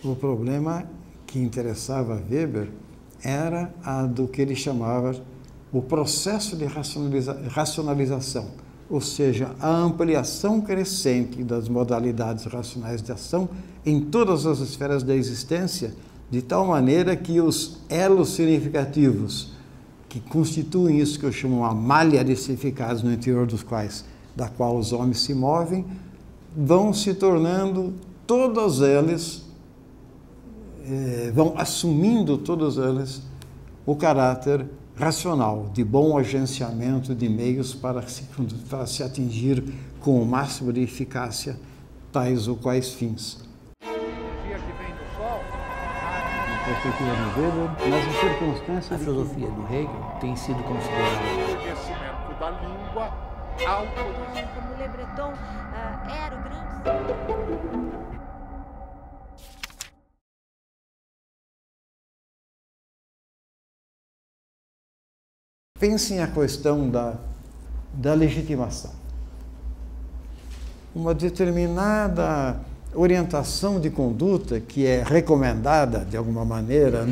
O problema que interessava a Weber era a do que ele chamava o processo de racionalização, ou seja, a ampliação crescente das modalidades racionais de ação em todas as esferas da existência, de tal maneira que os elos significativos que constituem isso que eu chamo uma malha de significados no interior da qual os homens se movem, vão se tornando todas elas, vão assumindo todas elas o caráter racional, de bom agenciamento de meios para se atingir com o máximo de eficácia tais ou quais fins. A energia que vem do Sol, Na perspectiva de Weber, nas circunstâncias... A filosofia do Hegel tem sido considerada o conhecimento da língua ao conhecimento. Como Le Breton era o grande... Pensem a questão da legitimação. Uma determinada orientação de conduta que é recomendada, de alguma maneira,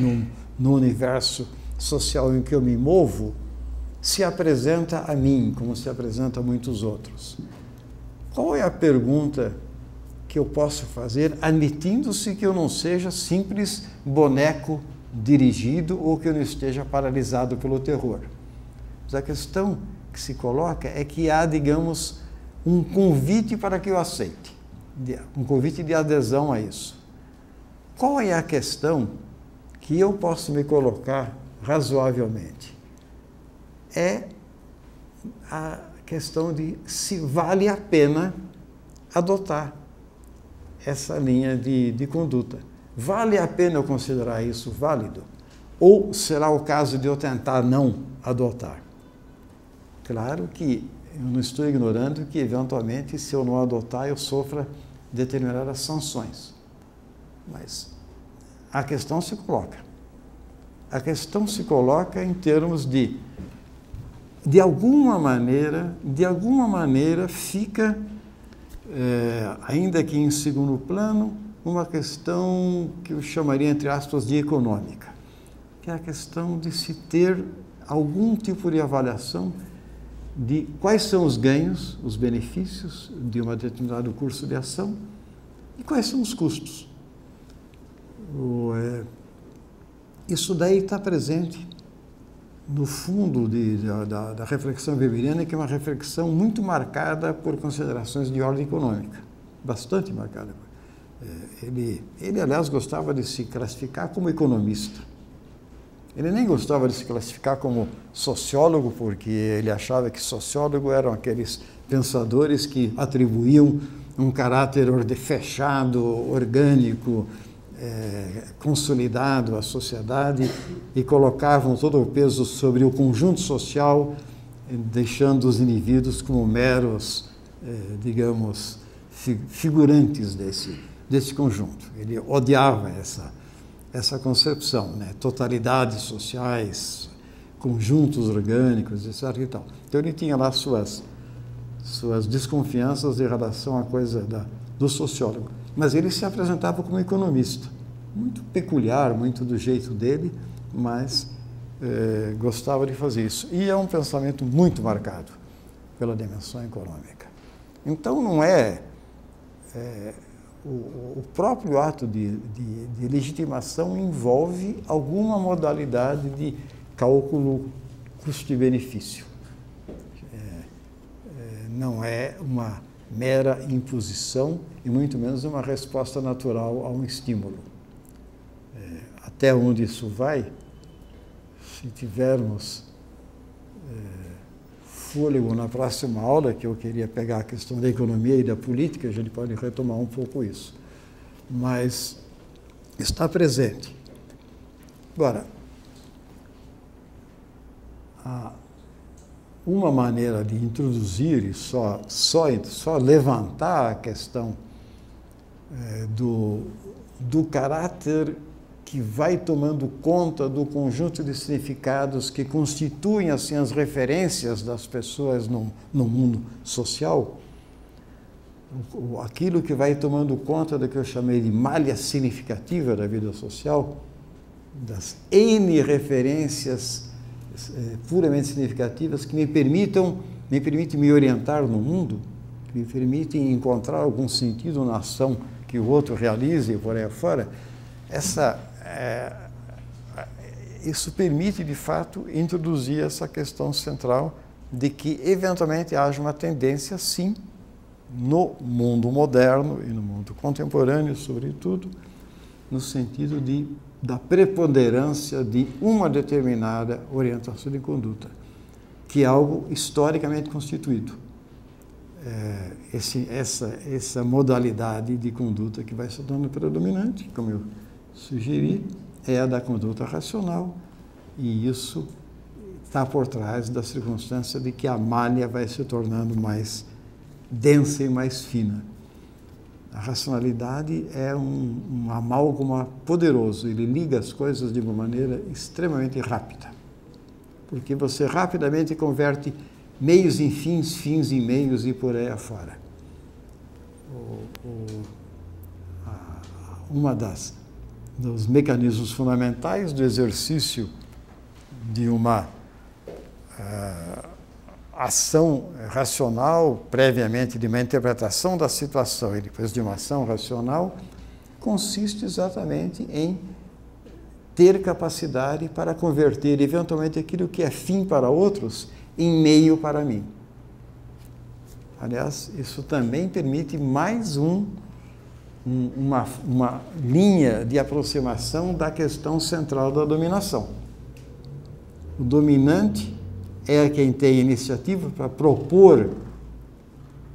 no universo social em que eu me movo, se apresenta a mim, como se apresenta a muitos outros. Qual é a pergunta que eu posso fazer, admitindo-se que eu não seja simples boneco dirigido ou que eu não esteja paralisado pelo terror? Mas a questão que se coloca é que há, digamos, um convite para que eu aceite, um convite de adesão a isso. Qual é a questão que eu posso me colocar razoavelmente? É a questão de se vale a pena adotar essa linha de conduta. Vale a pena eu considerar isso válido? Ou será o caso de eu tentar não adotar? Claro que eu não estou ignorando que, eventualmente, se eu não adotar, eu sofra determinadas sanções. Mas a questão se coloca. A questão se coloca em termos de alguma maneira fica, ainda que em segundo plano, uma questão que eu chamaria, entre aspas, de econômica, que é a questão de se ter algum tipo de avaliação de quais são os ganhos, os benefícios de um determinado curso de ação e quais são os custos. Isso daí está presente no fundo da reflexão weberiana, que é uma reflexão muito marcada por considerações de ordem econômica, bastante marcada. Ele, aliás, gostava de se classificar como economista. Ele nem gostava de se classificar como sociólogo, porque ele achava que sociólogo eram aqueles pensadores que atribuíam um caráter fechado, orgânico, consolidado à sociedade e colocavam todo o peso sobre o conjunto social, deixando os indivíduos como meros, digamos, figurantes desse conjunto. Ele odiava essa concepção, né? Totalidades sociais, conjuntos orgânicos, etc. e tal. Então ele tinha lá suas desconfianças em relação à coisa do sociólogo. Mas ele se apresentava como economista, muito peculiar, muito do jeito dele, mas gostava de fazer isso. E é um pensamento muito marcado pela dimensão econômica. Então não o próprio ato de legitimação envolve alguma modalidade de cálculo custo e benefício. Não é uma mera imposição e muito menos uma resposta natural a um estímulo. Até onde isso vai, se tivermos fôlego na próxima aula, que eu queria pegar a questão da economia e da política, a gente pode retomar um pouco isso. Mas está presente. Agora, uma maneira de introduzir e só levantar a questão do caráter que vai tomando conta do conjunto de significados que constituem assim as referências das pessoas no mundo social, aquilo que vai tomando conta do que eu chamei de malha significativa da vida social, das N referências puramente significativas que me permitem me orientar no mundo, que me permitem encontrar algum sentido na ação que o outro realiza e por aí afora. Isso permite, de fato, introduzir essa questão central de que, eventualmente, haja uma tendência, sim, no mundo moderno e no mundo contemporâneo, sobretudo, no sentido da preponderância de uma determinada orientação de conduta, que é algo historicamente constituído. Essa modalidade de conduta que vai se tornando predominante, como eu sugeri, é a da conduta racional, e isso está por trás da circunstância de que a malha vai se tornando mais densa e mais fina. A racionalidade é um amálgama poderoso, ele liga as coisas de uma maneira extremamente rápida, porque você rapidamente converte meios em fins, fins em meios e por aí afora. Dos mecanismos fundamentais do exercício de uma ação racional, previamente de uma interpretação da situação e depois de uma ação racional, consiste exatamente em ter capacidade para converter eventualmente aquilo que é fim para outros em meio para mim. Aliás, isso também permite mais uma linha de aproximação da questão central da dominação. O dominante é quem tem iniciativa para propor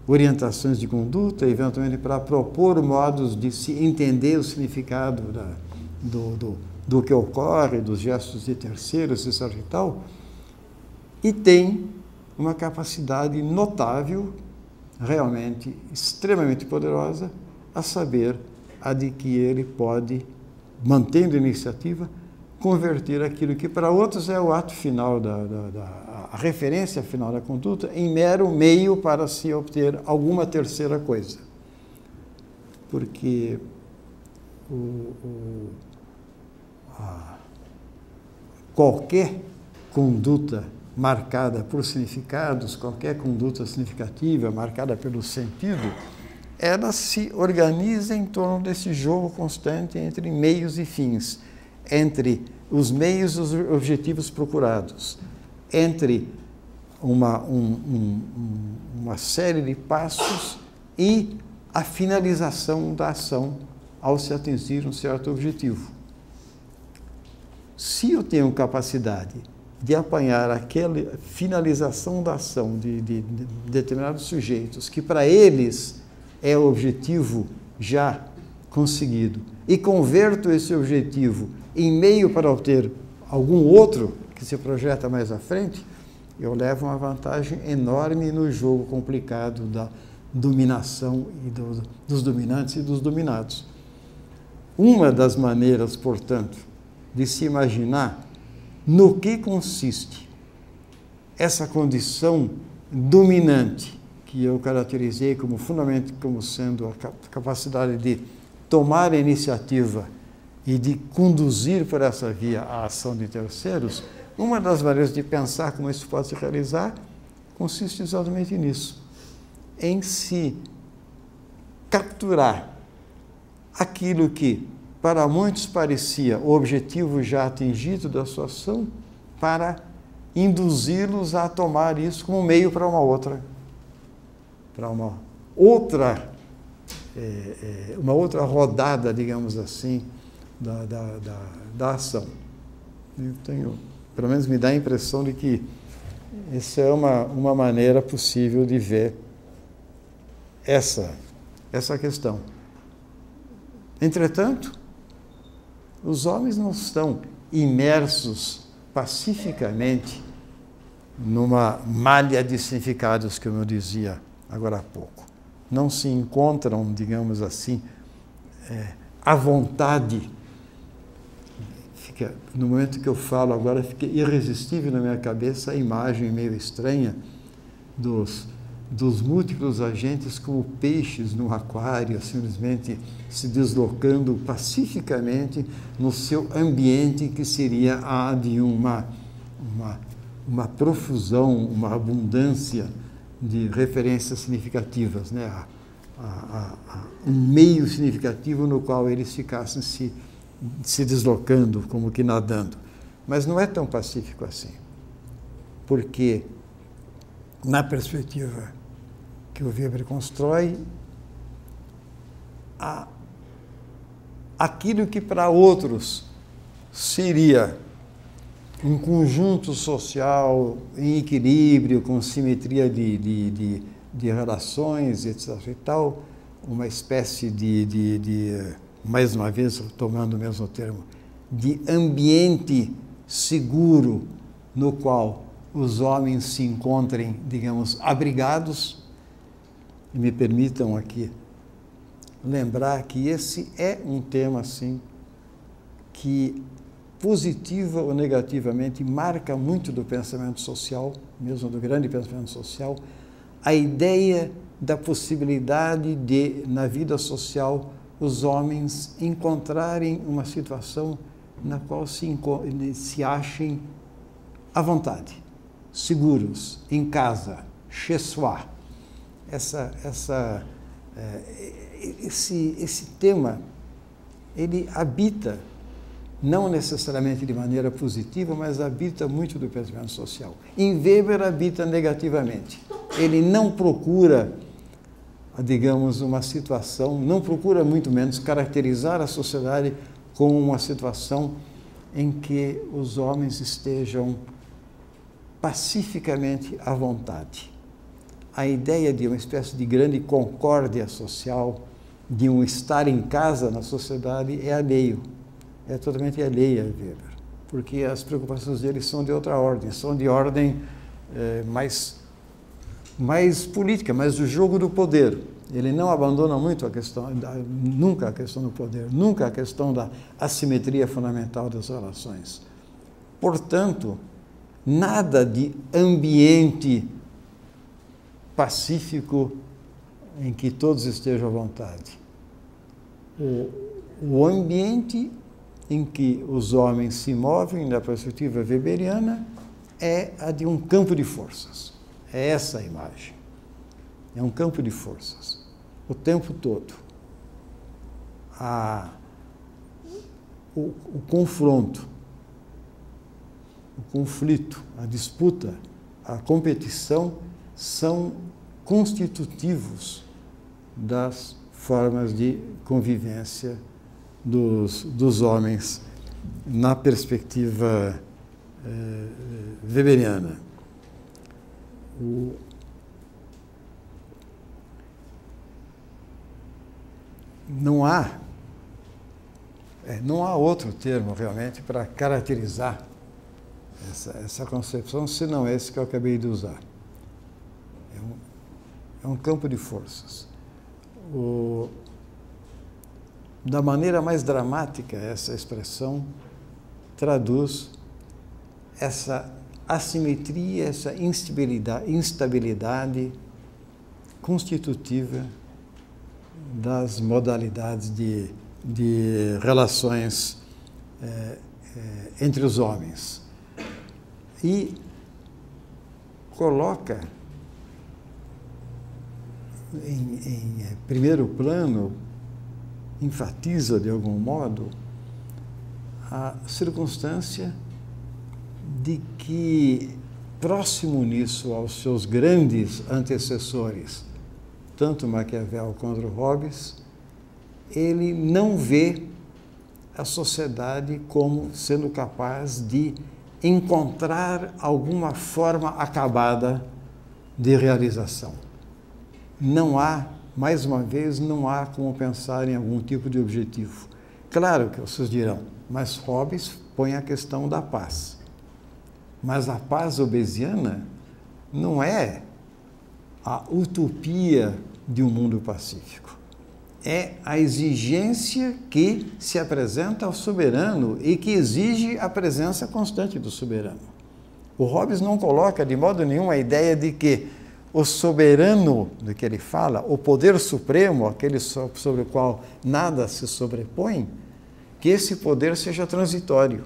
orientações de conduta, eventualmente para propor modos de se entender o significado do que ocorre, dos gestos de terceiros, etc. e tal, e tem uma capacidade notável, realmente extremamente poderosa, a saber, a de que ele pode, mantendo a iniciativa, converter aquilo que para outros é o ato final, a referência final da conduta, em mero meio para se obter alguma terceira coisa. Porque qualquer conduta marcada por significados, qualquer conduta significativa marcada pelo sentido, ela se organiza em torno desse jogo constante entre meios e fins, entre os meios e os objetivos procurados, entre uma série de passos e a finalização da ação ao se atingir um certo objetivo. Se eu tenho capacidade de apanhar aquela finalização da ação de determinados sujeitos, que para eles é o objetivo já conseguido, e converto esse objetivo em meio para obter algum outro que se projeta mais à frente, eu levo uma vantagem enorme no jogo complicado da dominação e dos dominantes e dos dominados. Uma das maneiras, portanto, de se imaginar no que consiste essa condição dominante que eu caracterizei como fundamentalmente como sendo a capacidade de tomar a iniciativa e de conduzir por essa via a ação de terceiros, uma das maneiras de pensar como isso pode se realizar consiste exatamente nisso, em se capturar aquilo que para muitos parecia o objetivo já atingido da sua ação, para induzi-los a tomar isso como meio para uma outra rodada, digamos assim, da ação. Eu tenho, pelo menos me dá a impressão de que essa é uma maneira possível de ver essa questão. Entretanto, os homens não estão imersos pacificamente numa malha de significados, como eu dizia agora há pouco. Não se encontram, digamos assim, à vontade. No momento que eu falo agora, fica irresistível na minha cabeça a imagem meio estranha dos dos múltiplos agentes como peixes no aquário, simplesmente se deslocando pacificamente no seu ambiente, que seria a de uma profusão, uma abundância de referências significativas, né? Um meio significativo no qual eles ficassem se deslocando, como que nadando. Mas não é tão pacífico assim, porque na perspectiva que o Weber constrói, aquilo que para outros seria um conjunto social em equilíbrio, com simetria de relações, etc. e tal, uma espécie mais uma vez, tomando o mesmo termo, de ambiente seguro no qual os homens se encontrem, digamos, abrigados. E me permitam aqui lembrar que esse é um tema, assim, que positiva ou negativamente marca muito do pensamento social, mesmo do grande pensamento social, a ideia da possibilidade de, na vida social, os homens encontrarem uma situação na qual se achem à vontade, seguros, em casa, chez soi. Esse tema, ele habita, não necessariamente de maneira positiva, mas habita muito do pensamento social. Em Weber habita negativamente. Ele não procura, digamos, uma situação, não procura muito menos caracterizar a sociedade como uma situação em que os homens estejam pacificamente à vontade. A ideia de uma espécie de grande concórdia social, de um estar em casa na sociedade, é alheio. É totalmente alheia a Weber, porque as preocupações dele são de outra ordem, são de ordem mais política, mais do jogo do poder. Ele não abandona muito nunca a questão do poder, nunca a questão da assimetria fundamental das relações. Portanto, nada de ambiente pacífico em que todos estejam à vontade. O ambiente em que os homens se movem, na perspectiva weberiana, é a de um campo de forças. É essa a imagem. É um campo de forças, o tempo todo. O confronto, o conflito, a disputa, a competição são constitutivos das formas de convivência dos homens na perspectiva weberiana. Não há outro termo realmente para caracterizar essa concepção, senão esse que eu acabei de usar. É um campo de forças. Da maneira mais dramática, essa expressão traduz essa assimetria, essa instabilidade constitutiva das modalidades de relações entre os homens. E coloca em primeiro plano, enfatiza de algum modo a circunstância de que, próximo nisso aos seus grandes antecessores, tanto Maquiavel quanto Hobbes, ele não vê a sociedade como sendo capaz de encontrar alguma forma acabada de realização. Não há, mais uma vez, não há como pensar em algum tipo de objetivo. Claro que vocês dirão, mas Hobbes põe a questão da paz. Mas a paz hobbesiana não é a utopia de um mundo pacífico. É a exigência que se apresenta ao soberano e que exige a presença constante do soberano. O Hobbes não coloca de modo nenhum a ideia de que o soberano do que ele fala, o poder supremo, aquele sobre o qual nada se sobrepõe, que esse poder seja transitório,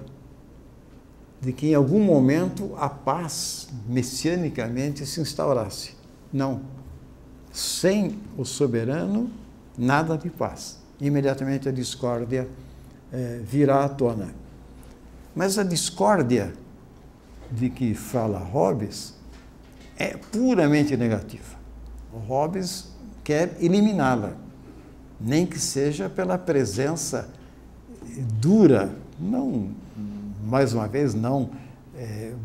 de que em algum momento a paz messianicamente se instaurasse. Não. Sem o soberano, nada de paz. Imediatamente a discórdia virá à tona. Mas a discórdia de que fala Hobbes é puramente negativa. O Hobbes quer eliminá-la, nem que seja pela presença dura, não, mais uma vez, não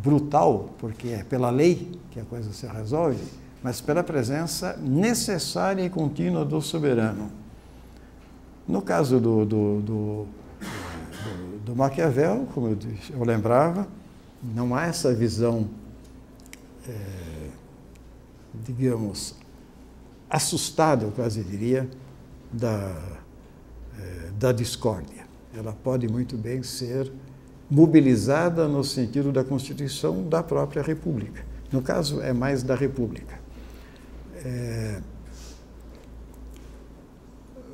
brutal, porque é pela lei que a coisa se resolve, mas pela presença necessária e contínua do soberano. No caso do Maquiavel, como eu lembrava, não há essa visão, digamos, assustada, eu quase diria, da discórdia. Ela pode muito bem ser mobilizada no sentido da Constituição da própria República. No caso, é mais da República.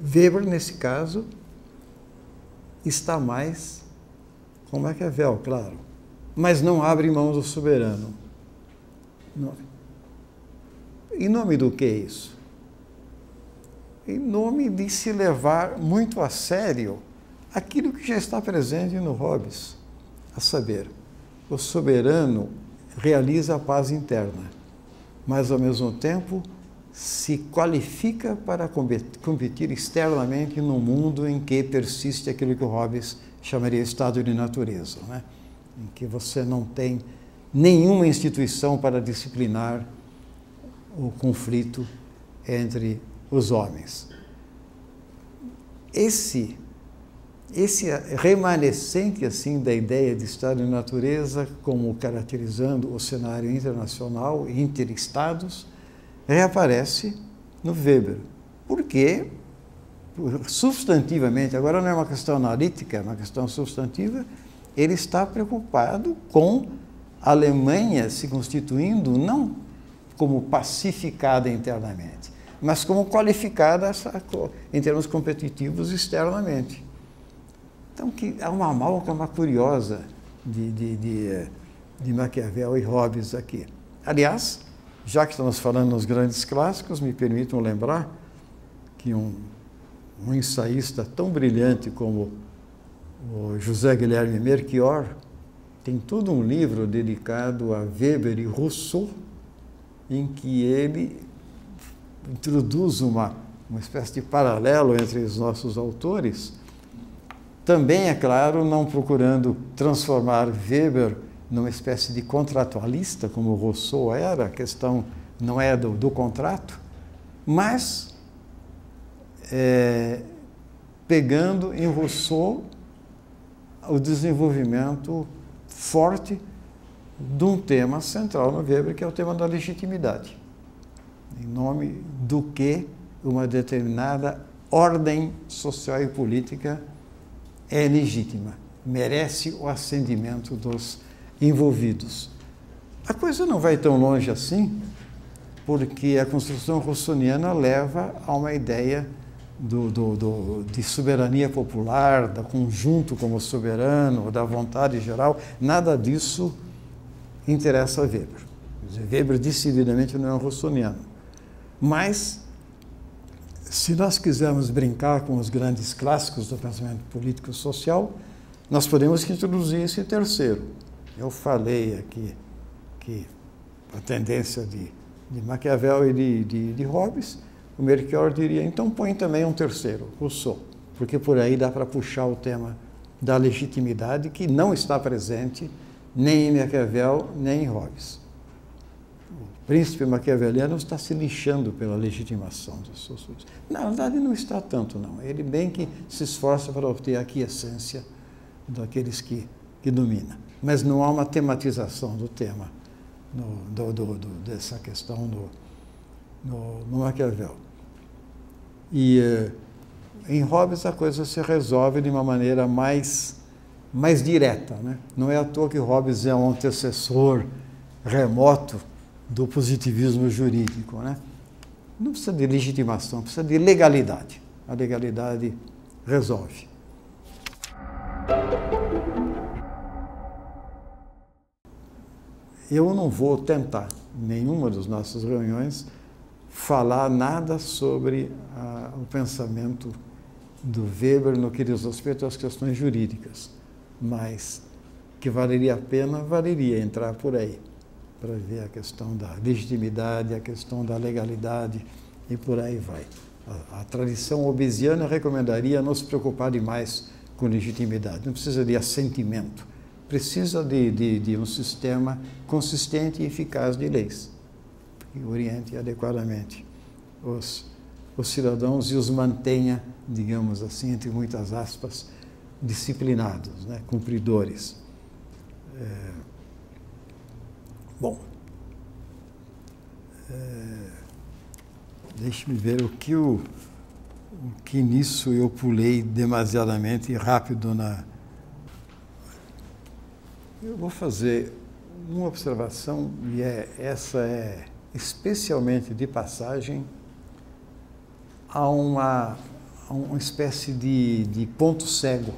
Weber, nesse caso, está mais com Maquiavel, claro, mas não abre mão do soberano. Em nome do que isso? Em nome de se levar muito a sério aquilo que já está presente no Hobbes, a saber, o soberano realiza a paz interna, mas ao mesmo tempo se qualifica para competir externamente num mundo em que persiste aquilo que o Hobbes chamaria estado de natureza, né? Em que você não tem nenhuma instituição para disciplinar o conflito entre os homens. Esse remanescente assim da ideia de estado de natureza como caracterizando o cenário internacional, interestados, reaparece no Weber. Porque, substantivamente, agora não é uma questão analítica, é uma questão substantiva, ele está preocupado com a Alemanha se constituindo não como pacificada internamente, mas como qualificada em termos competitivos externamente. Então, há uma amálgama curiosa de Maquiavel e Hobbes aqui. Aliás, já que estamos falando nos grandes clássicos, me permitam lembrar que um ensaísta tão brilhante como o José Guilherme Melchior tem todo um livro dedicado a Weber e Rousseau, em que ele introduz uma espécie de paralelo entre os nossos autores, também, é claro, não procurando transformar Weber numa espécie de contratualista, como Rousseau era, a questão não é do contrato, mas pegando em Rousseau o desenvolvimento forte de um tema central no Weber, que é o tema da legitimidade, em nome do que uma determinada ordem social e política é legítima, merece o ascendimento dos envolvidos. A coisa não vai tão longe assim, porque a construção rousseauiana leva a uma ideia de soberania popular, do conjunto como soberano, da vontade geral. Nada disso interessa a Weber. Weber decididamente não é um rousseauiano. Mas, se nós quisermos brincar com os grandes clássicos do pensamento político e social, nós podemos introduzir esse terceiro. Eu falei aqui que a tendência de Maquiavel e de Hobbes, o Melchior diria, então põe também um terceiro, Rousseau, porque por aí dá para puxar o tema da legitimidade que não está presente nem em Maquiavel, nem em Hobbes. O príncipe maquiaveliano está se lixando pela legitimação dos seus súditos. Na verdade, não está tanto, não. Ele bem que se esforça para obter aqui a essência daqueles que domina. Mas não há uma tematização do tema, dessa questão no Maquiavel. E em Hobbes a coisa se resolve de uma maneira mais direta, né? Não é à toa que Hobbes é um antecessor remoto do positivismo jurídico, né? Não precisa de legitimação, precisa de legalidade. A legalidade resolve. Eu não vou tentar, em nenhuma das nossas reuniões, falar nada sobre o pensamento do Weber no que diz respeito às questões jurídicas, mas que valeria a pena, valeria entrar por aí, para ver a questão da legitimidade, a questão da legalidade e por aí vai. A tradição obesiana recomendaria não se preocupar demais com legitimidade, não precisa de assentimento, precisa de um sistema consistente e eficaz de leis, que oriente adequadamente os cidadãos e os mantenha, digamos assim, entre muitas aspas, disciplinados, né, cumpridores. Bom, deixe-me ver o que nisso eu pulei demasiadamente rápido na... Eu vou fazer uma observação, e essa é especialmente de passagem, a uma espécie de ponto cego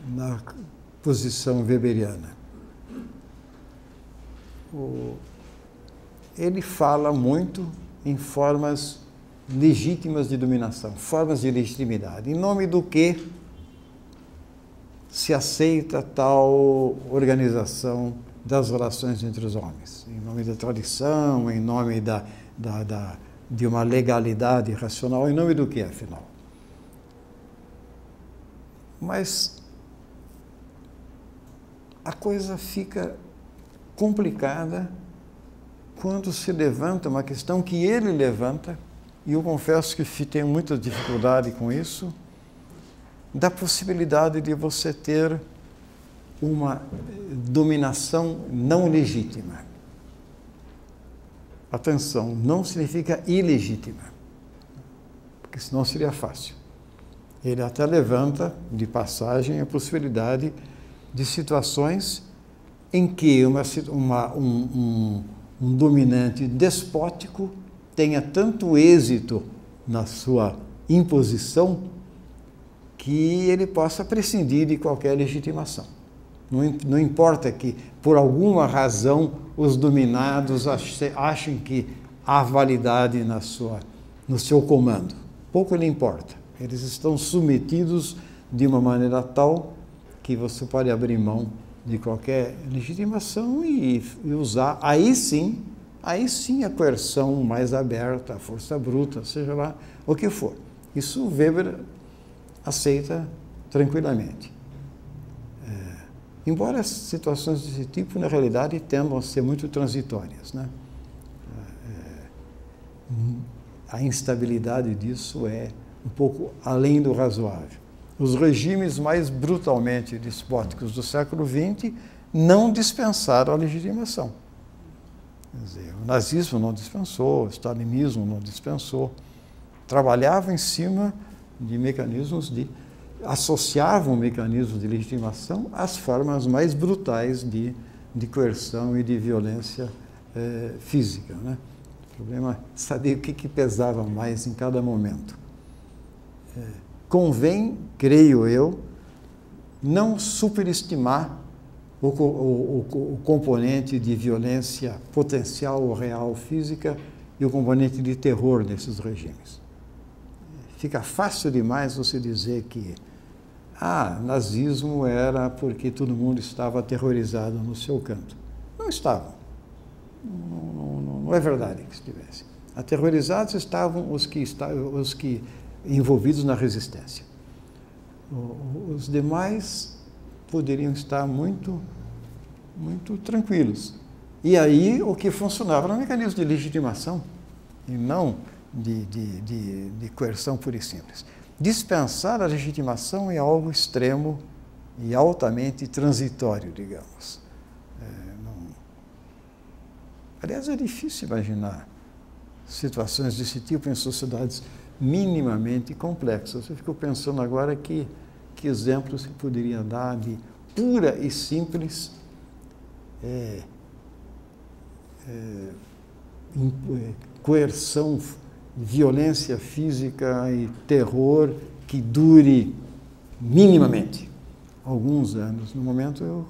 na posição weberiana. Ele fala muito em formas legítimas de dominação, formas de legitimidade, em nome do que se aceita tal organização das relações entre os homens, em nome da tradição, em nome de uma legalidade racional, em nome do que, afinal? Mas a coisa fica complicada quando se levanta uma questão que ele levanta, e eu confesso que tenho muita dificuldade com isso, da possibilidade de você ter uma dominação não legítima. Atenção, não significa ilegítima, porque senão seria fácil. Ele até levanta, de passagem, a possibilidade de situações em que um dominante despótico tenha tanto êxito na sua imposição que ele possa prescindir de qualquer legitimação. Não importa que, por alguma razão, os dominados achem que há validade no seu comando. Pouco lhe importa. Eles estão submetidos de uma maneira tal que você pode abrir mão de qualquer legitimação e usar, aí sim a coerção mais aberta, a força bruta, seja lá o que for. Isso Weber aceita tranquilamente. Embora as situações desse tipo, na realidade, tendam a ser muito transitórias, né? A instabilidade disso é um pouco além do razoável. Os regimes mais brutalmente despóticos do século XX não dispensaram a legitimação. Quer dizer, o nazismo não dispensou, o stalinismo não dispensou. Trabalhava em cima de mecanismos associavam mecanismos de legitimação às formas mais brutais de coerção e de violência física, né? O problema é saber o que pesava mais em cada momento. Convém, creio eu, não superestimar o componente de violência potencial ou real física e o componente de terror nesses regimes. Fica fácil demais você dizer que nazismo era porque todo mundo estava aterrorizado no seu canto. Não estavam. Não é verdade que estivessem. Aterrorizados estavam os que envolvidos na resistência. Os demais poderiam estar muito, muito tranquilos. E aí o que funcionava era um mecanismo de legitimação e não de coerção pura e simples. Dispensar a legitimação é algo extremo e altamente transitório, digamos. Aliás, é difícil imaginar situações desse tipo em sociedades minimamente complexas. Eu fico pensando agora que exemplos se poderia dar de pura e simples coerção, violência física e terror que dure minimamente alguns anos. No momento eu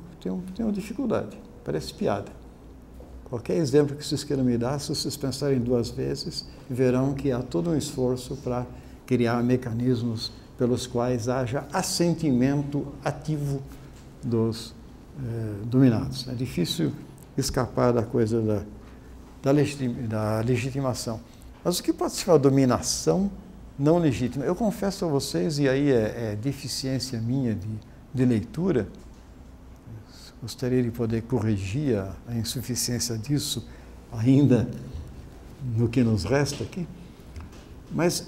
tenho dificuldade, parece piada. Qualquer exemplo que vocês queiram me dar, se vocês pensarem duas vezes, verão que há todo um esforço para criar mecanismos pelos quais haja assentimento ativo dos dominados. É difícil escapar da coisa da legitimação. Mas o que pode ser uma dominação não legítima? Eu confesso a vocês, e aí é deficiência minha de leitura, gostaria de poder corrigir a insuficiência disso ainda no que nos resta aqui, mas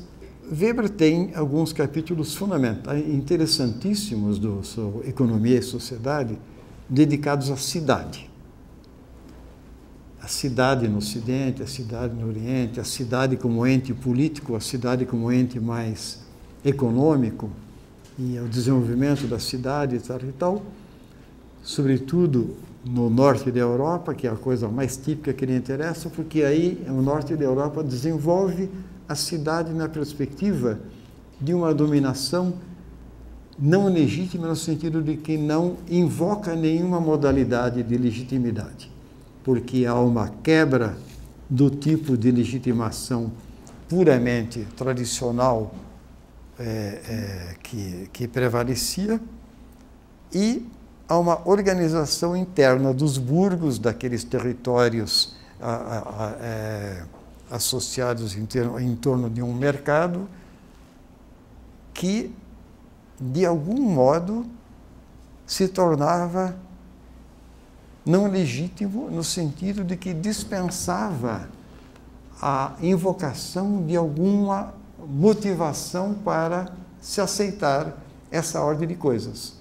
Weber tem alguns capítulos fundamentais, interessantíssimos do seu Economia e Sociedade, dedicados à cidade. A cidade no Ocidente, a cidade no Oriente, a cidade como ente político, a cidade como ente mais econômico, e ao desenvolvimento da cidade e tal, sobretudo no norte da Europa, que é a coisa mais típica que lhe interessa, porque aí o norte da Europa desenvolve a cidade na perspectiva de uma dominação não legítima, no sentido de que não invoca nenhuma modalidade de legitimidade, porque há uma quebra do tipo de legitimação puramente tradicional que prevalecia, e há uma organização interna dos burgos, daqueles territórios associados em torno de um mercado, que, de algum modo, se tornava não legítimo, no sentido de que dispensava a invocação de alguma motivação para se aceitar essa ordem de coisas.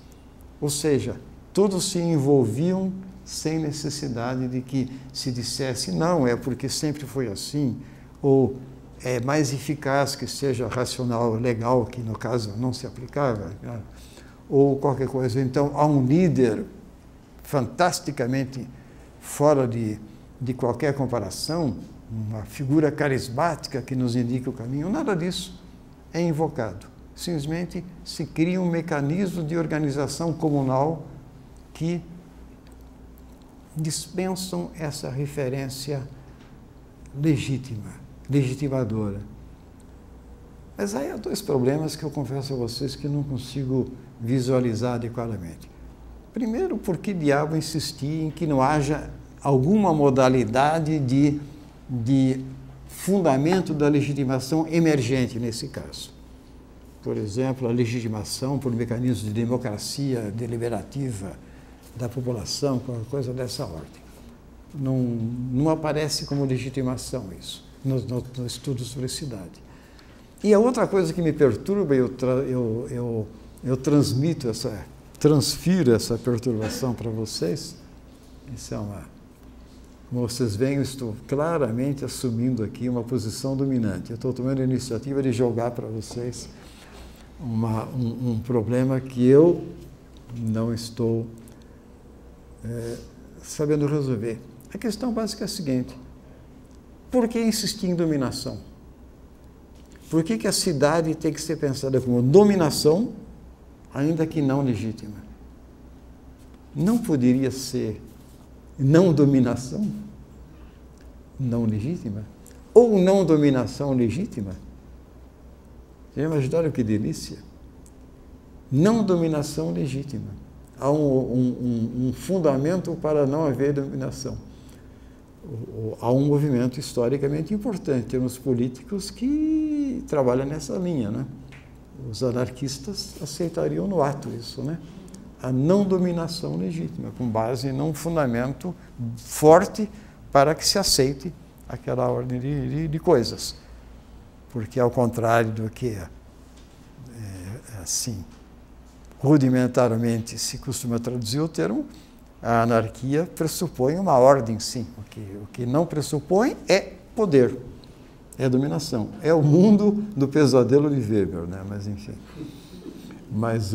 Ou seja, todos se envolviam sem necessidade de que se dissesse não, é porque sempre foi assim, ou é mais eficaz que seja racional, legal, que no caso não se aplicava, ou qualquer coisa. Então, há um líder fantasticamente fora de qualquer comparação, uma figura carismática que nos indica o caminho, nada disso é invocado. Simplesmente se cria um mecanismo de organização comunal que dispensam essa referência legitimadora. Mas aí há dois problemas que eu confesso a vocês que não consigo visualizar adequadamente. Primeiro, por que diabo insistir em que não haja alguma modalidade de fundamento da legitimação emergente nesse caso? Por exemplo, a legitimação por mecanismos de democracia deliberativa da população, qualquer coisa dessa ordem. Não aparece como legitimação isso, no estudo sobre cidade. E a outra coisa que me perturba, eu transfiro essa perturbação para vocês, isso é como vocês veem, eu estou claramente assumindo aqui uma posição dominante. Eu estou tomando a iniciativa de jogar para vocês um problema que eu não estou sabendo resolver. A questão básica é a seguinte: por que insistir em dominação? Por que a cidade tem que ser pensada como dominação, ainda que não legítima? Não poderia ser não dominação não legítima? Ou não dominação legítima? Já imaginaram que delícia? Não dominação legítima. Há um fundamento para não haver dominação. Há um movimento historicamente importante em termos políticos que trabalha nessa linha, né? Os anarquistas aceitariam no ato isso, né? A não dominação legítima, com base num fundamento forte para que se aceite aquela ordem de coisas. Porque, ao contrário do que assim, rudimentarmente se costuma traduzir o termo, a anarquia pressupõe uma ordem, sim. O que não pressupõe é poder, é dominação. É o mundo do pesadelo de Weber, né? Mas, enfim. Mas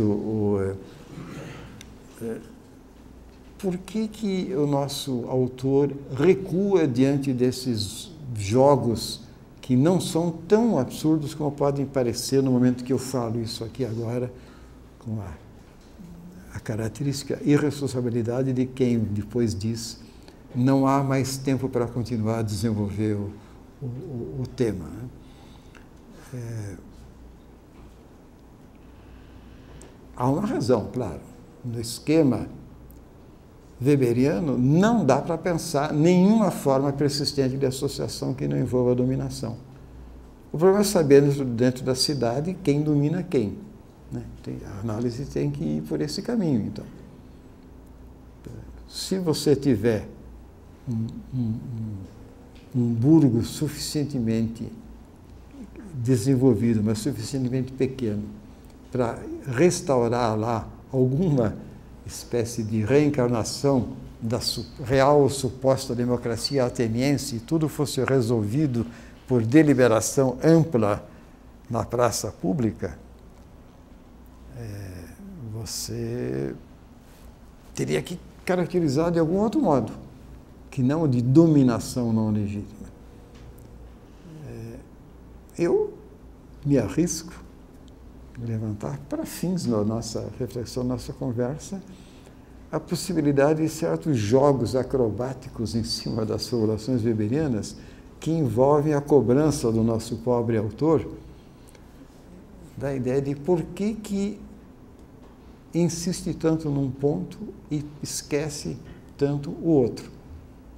por que o nosso autor recua diante desses jogos que não são tão absurdos como podem parecer no momento que eu falo isso aqui agora, com a característica irresponsabilidade de quem depois diz não há mais tempo para continuar a desenvolver o tema. Há uma razão, claro. No esquema weberiano, não dá para pensar nenhuma forma persistente de associação que não envolva a dominação. O problema é saber dentro da cidade quem domina quem. Né? A análise tem que ir por esse caminho, então. Se você tiver um burgo suficientemente desenvolvido, mas suficientemente pequeno, para restaurar lá alguma espécie de reencarnação da real ou suposta democracia ateniense, e tudo fosse resolvido por deliberação ampla na praça pública, você teria que caracterizar de algum outro modo, que não de dominação não legítima. Eu me arrisco a levantar, para fins da nossa reflexão, nossa conversa, a possibilidade de certos jogos acrobáticos em cima das formulações weberianas que envolvem a cobrança do nosso pobre autor da ideia de por que insiste tanto num ponto e esquece tanto o outro.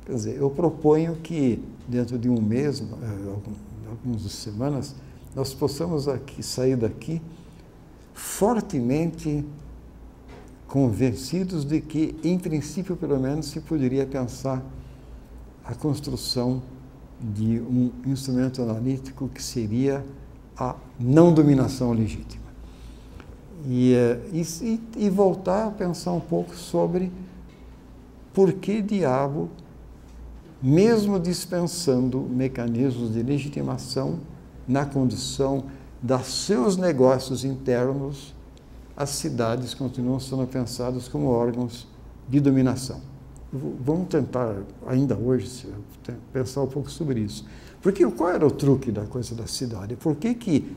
Quer dizer, eu proponho que dentro de um mês, algumas semanas, nós possamos sair daqui fortemente convencidos de que, em princípio, pelo menos, se poderia pensar a construção de um instrumento analítico que seria a não dominação legítima. E voltar a pensar um pouco sobre por que diabo, mesmo dispensando mecanismos de legitimação na condição dos seus negócios internos, as cidades continuam sendo pensadas como órgãos de dominação. Vamos tentar, ainda hoje, pensar um pouco sobre isso. Porque qual era o truque da coisa da cidade? Por que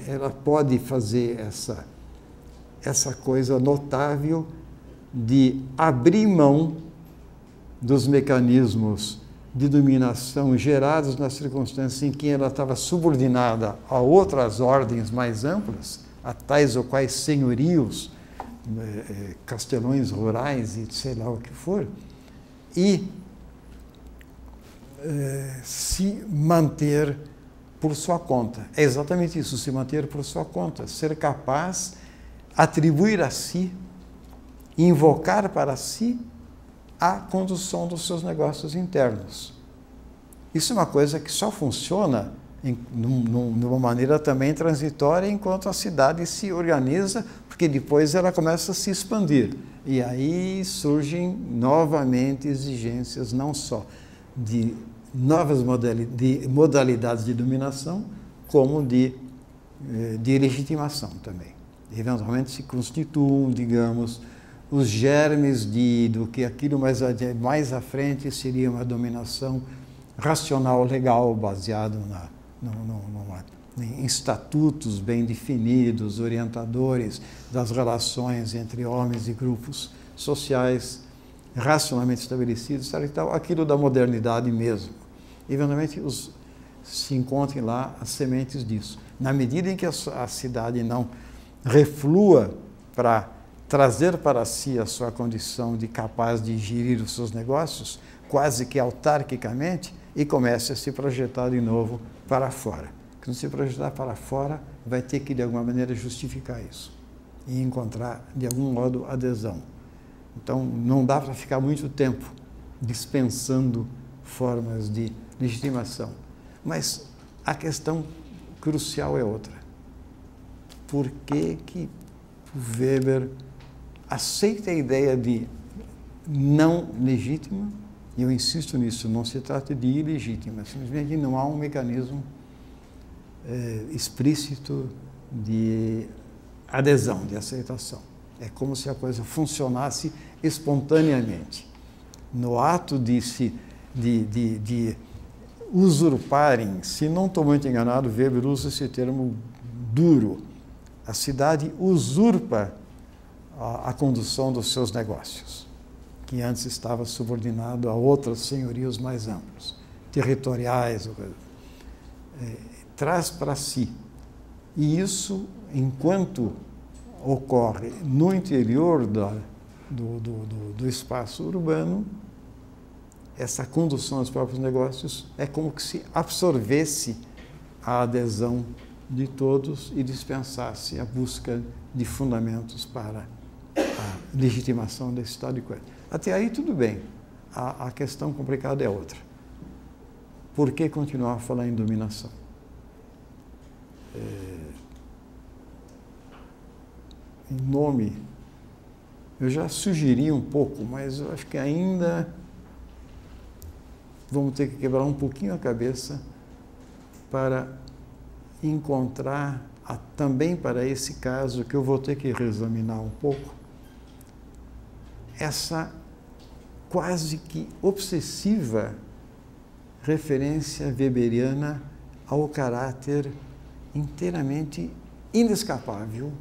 ela pode fazer essa coisa notável de abrir mão dos mecanismos de dominação gerados nas circunstâncias em que ela estava subordinada a outras ordens mais amplas, a tais ou quais senhorios, castelões rurais e sei lá o que for, e se manter por sua conta. É exatamente isso, se manter por sua conta, ser capaz, atribuir a si, invocar para si a condução dos seus negócios internos. Isso é uma coisa que só funciona de uma maneira também transitória enquanto a cidade se organiza, porque depois ela começa a se expandir. E aí surgem novamente exigências não só de novas modalidades de dominação, como de legitimação também. Eventualmente se constituam, digamos, os germes do que aquilo mais à frente seria uma dominação racional legal, baseado em estatutos bem definidos, orientadores das relações entre homens e grupos sociais racionalmente estabelecidos, tal e tal, aquilo da modernidade mesmo. Eventualmente se encontrem lá as sementes disso. Na medida em que a cidade não reflua para trazer para si a sua condição de capaz de gerir os seus negócios, quase que autarquicamente, e comece a se projetar de novo para fora. Quando se projetar para fora, vai ter que, de alguma maneira, justificar isso e encontrar, de algum modo, adesão. Então, não dá para ficar muito tempo dispensando formas de legitimação. Mas a questão crucial é outra. Por que Weber aceita a ideia de não legítima? E eu insisto nisso, não se trata de ilegítima, simplesmente não há um mecanismo explícito de adesão, de aceitação. É como se a coisa funcionasse espontaneamente. No ato de usurparem, se não estou muito enganado, Weber usa esse termo duro, a cidade usurpa a condução dos seus negócios, que antes estava subordinado a outros senhorios mais amplos, territoriais, traz para si. E isso, enquanto ocorre no interior do espaço urbano, essa condução dos próprios negócios é como que se absorvesse a adesão de todos e dispensasse a busca de fundamentos para a legitimação desse estado de coisa. Até aí tudo bem, a questão complicada é outra. Por que continuar a falar em dominação? Em nome, eu já sugeri um pouco, mas eu acho que ainda vamos ter que quebrar um pouquinho a cabeça para encontrar, também para esse caso, que eu vou ter que reexaminar um pouco, essa quase que obsessiva referência weberiana ao caráter inteiramente inescapável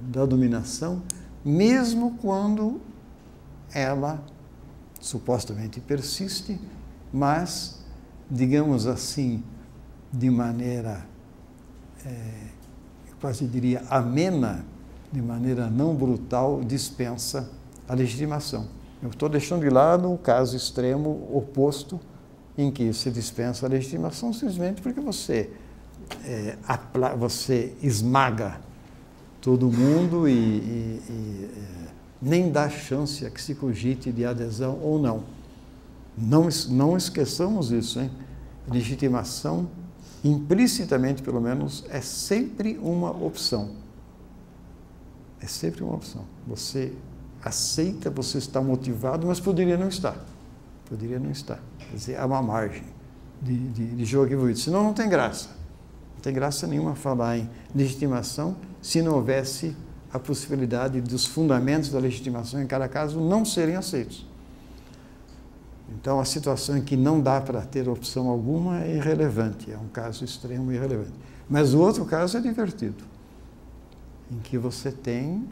da dominação, mesmo quando ela supostamente persiste, mas, digamos assim, de maneira, eu quase diria, amena, de maneira não brutal, dispensa a legitimação. Eu estou deixando de lado o caso extremo oposto, em que se dispensa a legitimação simplesmente porque você esmaga todo mundo e nem dá chance a que se cogite de adesão ou não. Não esqueçamos isso, hein? Legitimação, implicitamente pelo menos, é sempre uma opção. É sempre uma opção. Você aceita, você está motivado, mas poderia não estar. Poderia não estar. Quer dizer, há uma margem de jogo envolvido. Senão não tem graça. Não tem graça nenhuma falar em legitimação se não houvesse a possibilidade dos fundamentos da legitimação em cada caso não serem aceitos. Então, a situação em que não dá para ter opção alguma é irrelevante, é um caso extremo e irrelevante. Mas o outro caso é divertido, em que você tem,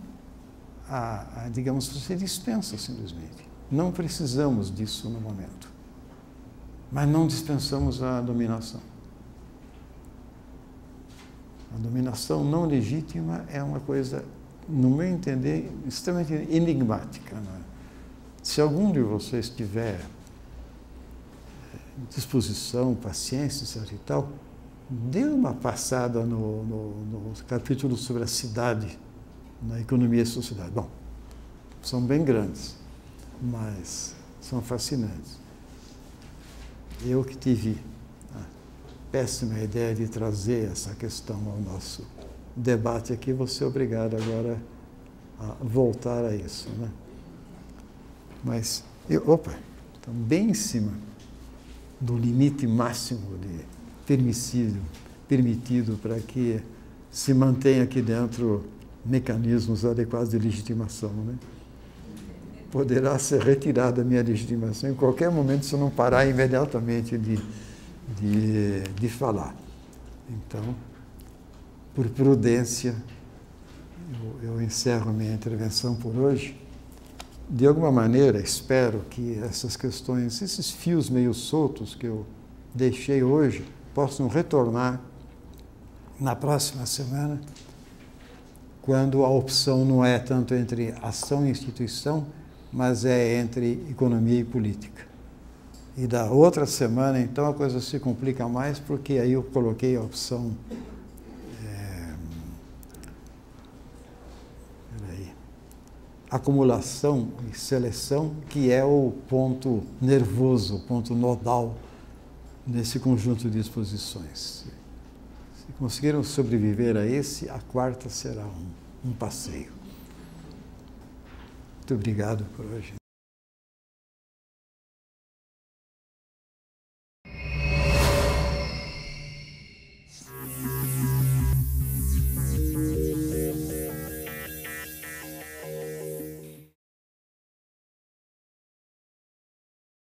digamos, você dispensa simplesmente. Não precisamos disso no momento, mas não dispensamos a dominação. A dominação não legítima é uma coisa, no meu entender, extremamente enigmática, né? Se algum de vocês tiver disposição, paciência, etc. e tal, dê uma passada no capítulo sobre a cidade, na economia e sociedade. Bom, são bem grandes, mas são fascinantes. Eu que tive a péssima ideia de trazer essa questão ao nosso debate aqui, vou ser obrigado agora a voltar a isso, né? Mas, estão bem em cima do limite máximo de permitido para que se mantenha aqui dentro mecanismos adequados de legitimação, né? Poderá ser retirada a minha legitimação em qualquer momento se eu não parar imediatamente de falar. Então, por prudência, eu encerro a minha intervenção por hoje. De alguma maneira, espero que essas questões, esses fios meio soltos que eu deixei hoje, possam retornar na próxima semana, quando a opção não é tanto entre ação e instituição, mas é entre economia e política. E da outra semana, então, a coisa se complica mais, porque aí eu coloquei a opção acumulação e seleção, que é o ponto nervoso, o ponto nodal nesse conjunto de exposições. Se conseguiram sobreviver a esse, a quarta será um passeio. Muito obrigado por hoje.